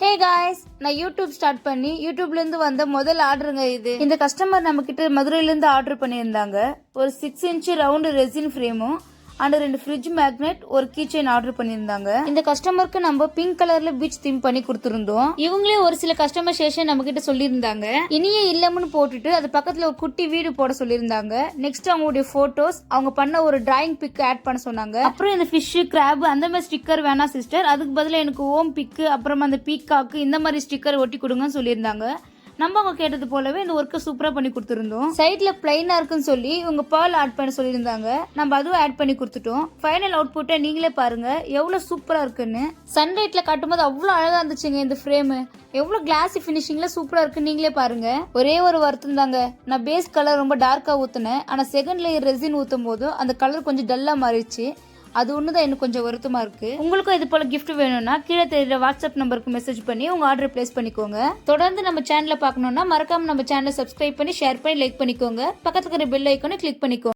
Hey guys, நான் YouTube start பண்ணி யூடியூப்ல இருந்து வந்த முதல் ஆர்டருங்க இது. இந்த கஸ்டமர் நம்ம கிட்ட மதுரையில இருந்து ஆர்டர் பண்ணியிருந்தாங்க. ஒரு 6 இன்ச் ரவுண்ட் ரெசின் ஃப்ரேமும் அண்ட் 2 ஃப்ரிட்ஜ் மேக்னெட், ஒரு கீ செயின் ஆர்டர் பண்ணியிருந்தாங்க. இந்த கஸ்டமருக்கு நம்ம பிங்க் கலர்ல பீச் தீம் பண்ணி கொடுத்துருந்தோம். இவங்களே ஒரு சில கஸ்டமைசேஷன் நம்ம கிட்ட சொல்லியிருந்தாங்க. இனிய இல்லம்னு போட்டுட்டு அது பக்கத்துல ஒரு குட்டி வீடு போட சொல்லியிருந்தாங்க. நெக்ஸ்ட் அவங்களுடைய போட்டோஸ், அவங்க பண்ண ஒரு டிராயிங் பிக் ஆட் பண்ண சொன்னாங்க. அப்புறம் இந்த ஃபிஷ், கிராப் அந்த மாதிரி ஸ்டிக்கர் வேணாம் சிஸ்டர், அதுக்கு பதிலாக எனக்கு ஓம் பிக், அப்புறமா அந்த பீக்காக்கு இந்த மாதிரி ஸ்டிக்கர் ஒட்டி கொடுங்கன்னு சொல்லியிருந்தாங்க. நம்ம அவங்க கேட்டது போலவே இந்த ஒர்க்கை சூப்பரா பண்ணி கொடுத்துருந்தோம். சைட்ல பிளைனா இருக்குன்னு சொல்லி இவங்க பேர்ல் ஆட் பண்ண சொல்லியிருந்தாங்க. நம்ம அதுவும் ஆட் பண்ணி கொடுத்துட்டோம். ஃபைனல் அவுட்புட்டை நீங்களே பாருங்க எவ்வளவு சூப்பரா இருக்குன்னு. சன்லைட்ல காட்டும்போது அவ்வளவு அழகா இருந்துச்சுங்க இந்த ஃப்ரேம். எவ்வளவு கிளாஸி பினிஷிங்ல சூப்பரா இருக்கு, நீங்களே பாருங்க. ஒரே ஒரு வருத்தம் தாங்க, நான் பேஸ் கலர் ரொம்ப டார்க்கா ஊத்துனேன். ஆனா செகண்ட் லேயர் ரெசின் ஊத்தும் போது அந்த கலர் கொஞ்சம் டல்லா மாறிடுச்சு. அது ஒண்ணுதான் எனக்கு கொஞ்சம் வருத்தமா இருக்கு. உங்களுக்கும் இது போல கிஃப்ட் வேணும்னா கீழே தெரியுற வாட்ஸ்அப் நம்பருக்கு மெசேஜ் பண்ணி உங்க ஆர்டர் பிளேஸ் பண்ணிக்கோங்க. தொடர்ந்து நம்ம சேனலை பார்க்கணும்னா மறக்காம நம்ம சேனலை சப்ஸ்கிரைப் பண்ணி ஷேர் பண்ணி லைக் பண்ணிக்கோங்க. பக்கத்துல இருக்கிற பெல் ஐக்கானை கிளிக் பண்ணிக்கோங்க.